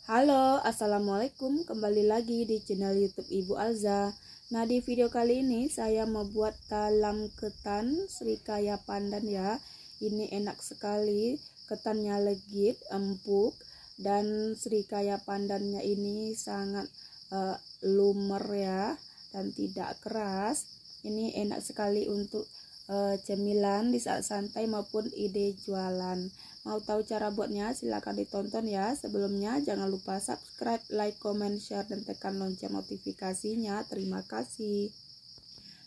Halo, assalamualaikum. Kembali lagi di channel YouTube Ibu Alza. Nah, di video kali ini saya membuat talam ketan Srikaya pandan ya. Ini enak sekali, ketannya legit, empuk, dan Srikaya pandannya ini sangat lumer ya, dan tidak keras. Ini enak sekali untuk cemilan di saat santai maupun ide jualan. Mau tahu cara buatnya? Silahkan ditonton ya. Sebelumnya jangan lupa subscribe, like, comment, share, dan tekan lonceng notifikasinya. Terima kasih.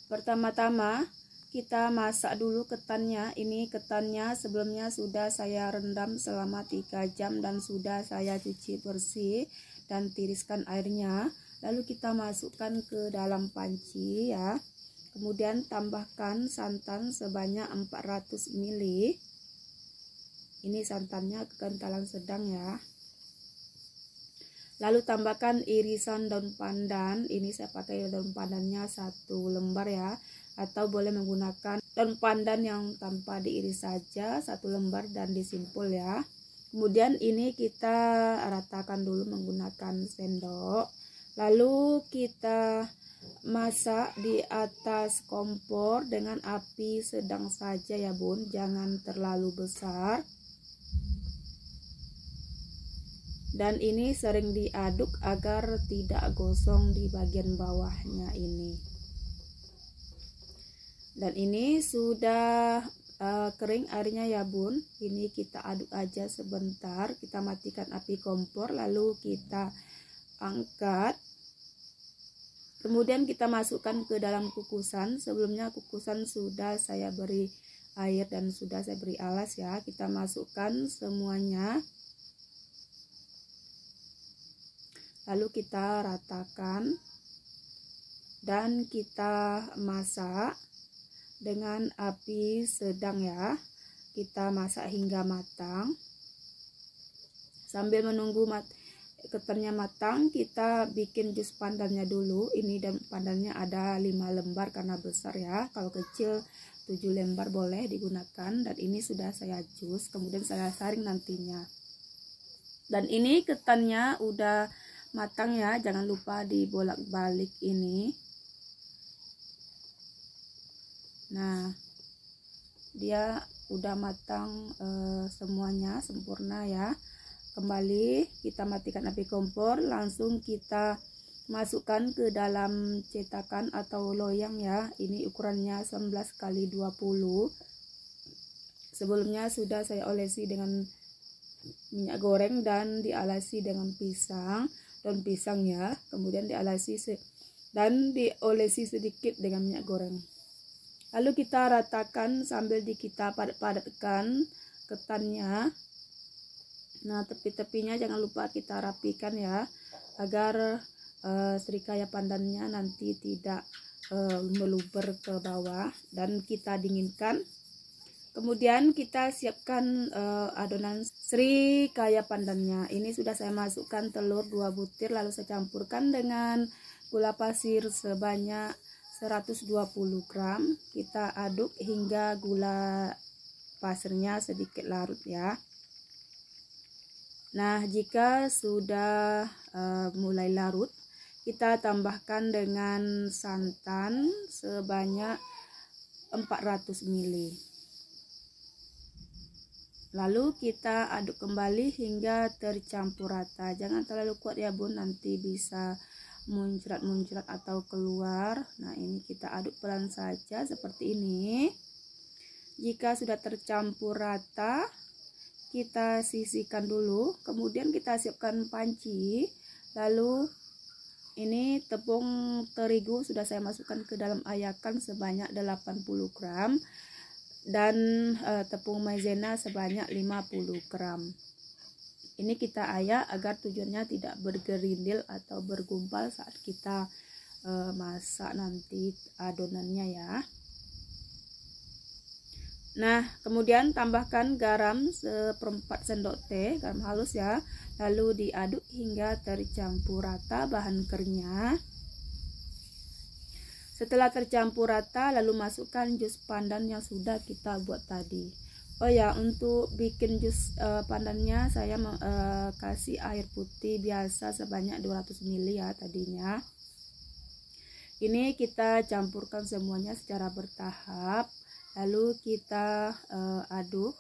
Pertama-tama kita masak dulu ketannya. Ini ketannya sebelumnya sudah saya rendam selama 3 jam dan sudah saya cuci bersih dan tiriskan airnya. Lalu kita masukkan ke dalam panci ya. Kemudian tambahkan santan sebanyak 400 ml. Ini santannya kekentalan sedang ya. Lalu tambahkan irisan daun pandan. Ini saya pakai daun pandannya 1 lembar ya, atau boleh menggunakan daun pandan yang tanpa diiris saja 1 lembar dan disimpul ya. Kemudian ini kita ratakan dulu menggunakan sendok. Lalu kita masak di atas kompor dengan api sedang saja ya bun, jangan terlalu besar. Dan ini sering diaduk agar tidak gosong di bagian bawahnya ini. Dan ini sudah kering airnya ya bun. Ini kita aduk aja sebentar. Kita matikan api kompor, lalu kita angkat. Kemudian kita masukkan ke dalam kukusan. Sebelumnya kukusan sudah saya beri air dan sudah saya beri alas ya. Kita masukkan semuanya. Lalu kita ratakan dan kita masak dengan api sedang ya. Kita masak hingga matang. Sambil menunggu ketannya matang, kita bikin jus pandannya dulu. Ini dan pandannya ada 5 lembar karena besar ya. Kalau kecil 7 lembar boleh digunakan. Dan ini sudah saya jus, kemudian saya saring nantinya. Dan ini ketannya udah matang ya, jangan lupa dibolak-balik ini. Nah, dia udah matang semuanya sempurna ya. Kembali kita matikan api kompor, langsung kita masukkan ke dalam cetakan atau loyang ya. Ini ukurannya 19 x 20. Sebelumnya sudah saya olesi dengan minyak goreng dan dialasi dengan daun pisang ya. Kemudian dialasi dan diolesi sedikit dengan minyak goreng. Lalu kita ratakan sambil kita padat-padatkan ketannya. Nah, tepi-tepinya jangan lupa kita rapikan ya, agar Srikaya pandannya nanti tidak meluber ke bawah. Dan kita dinginkan. Kemudian kita siapkan adonan Srikaya pandannya. Ini sudah saya masukkan telur 2 butir, lalu saya campurkan dengan gula pasir sebanyak 120 gram. Kita aduk hingga gula pasirnya sedikit larut ya. Nah, jika sudah mulai larut, kita tambahkan dengan santan sebanyak 400 ml. Lalu kita aduk kembali hingga tercampur rata. Jangan terlalu kuat ya bun, nanti bisa muncrat-muncrat atau keluar. Nah, ini kita aduk pelan saja seperti ini. Jika sudah tercampur rata, kita sisihkan dulu. Kemudian kita siapkan panci. Lalu ini tepung terigu sudah saya masukkan ke dalam ayakan sebanyak 80 gram. Dan tepung maizena sebanyak 50 gram. Ini kita ayak agar tujuannya tidak bergerindil atau bergumpal saat kita masak nanti adonannya ya. Nah, kemudian tambahkan garam 1/4 sendok teh, garam halus ya. Lalu diaduk hingga tercampur rata bahan keringnya. Setelah tercampur rata, lalu masukkan jus pandan yang sudah kita buat tadi. Oh ya, untuk bikin jus pandannya saya kasih air putih biasa sebanyak 200 ml ya tadinya. Ini kita campurkan semuanya secara bertahap, lalu kita aduk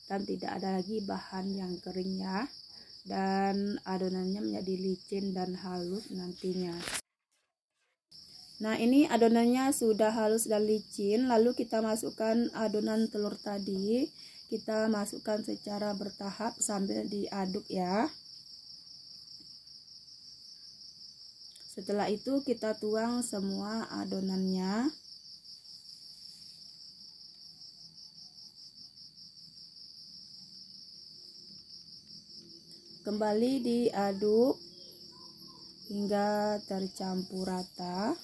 dan tidak ada lagi bahan yang kering ya, dan adonannya menjadi licin dan halus nantinya. Nah, ini adonannya sudah halus dan licin, lalu kita masukkan adonan telur tadi, kita masukkan secara bertahap sambil diaduk ya. Setelah itu kita tuang semua adonannya. Kembali diaduk hingga tercampur rata.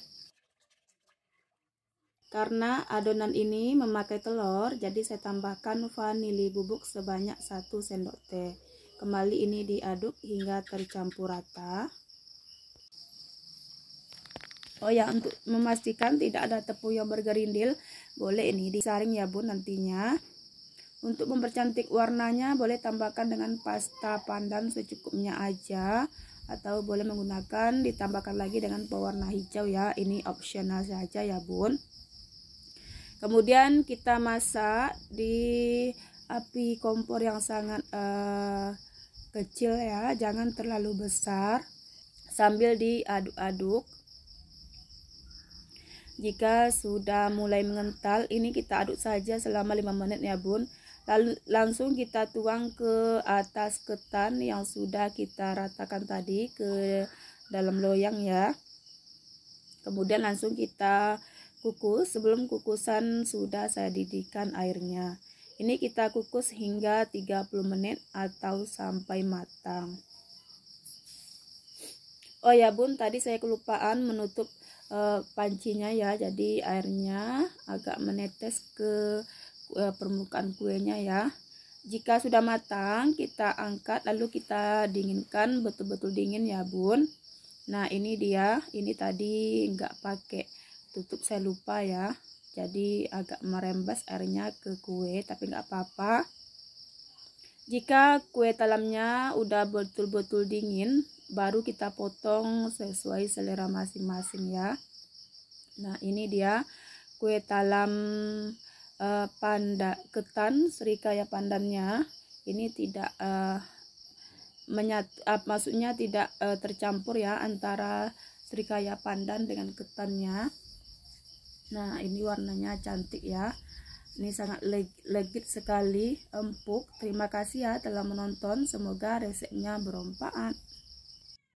Karena adonan ini memakai telur, jadi saya tambahkan vanili bubuk sebanyak 1 sendok teh. Kembali ini diaduk hingga tercampur rata. Oh ya, untuk memastikan tidak ada tepung yang bergerindil, boleh ini disaring ya bun nantinya. Untuk mempercantik warnanya boleh tambahkan dengan pasta pandan secukupnya aja, atau boleh menggunakan ditambahkan lagi dengan pewarna hijau ya, ini opsional saja ya bun. Kemudian kita masak di api kompor yang sangat kecil ya, jangan terlalu besar, sambil diaduk-aduk. Jika sudah mulai mengental, ini kita aduk saja selama 5 menit ya bun. Lalu langsung kita tuang ke atas ketan yang sudah kita ratakan tadi ke dalam loyang ya. Kemudian langsung kita kukus. Sebelum kukusan sudah saya didihkan airnya. Ini kita kukus hingga 30 menit atau sampai matang. Oh ya bun, tadi saya kelupaan menutup pancinya ya, jadi airnya agak menetes ke permukaan kuenya ya. Jika sudah matang, kita angkat lalu kita dinginkan betul-betul dingin ya bun. Nah, ini dia, ini tadi nggak pakai tutup, saya lupa ya, jadi agak merembes airnya ke kue, tapi nggak apa-apa. Jika kue talamnya udah betul-betul dingin, baru kita potong sesuai selera masing-masing ya. Nah, ini dia kue talam ketan Srikaya pandannya. Ini tidak maksudnya tidak tercampur ya antara Srikaya pandan dengan ketannya. Nah, ini warnanya cantik ya. Ini sangat legit sekali, empuk. Terima kasih ya telah menonton. Semoga resepnya bermanfaat.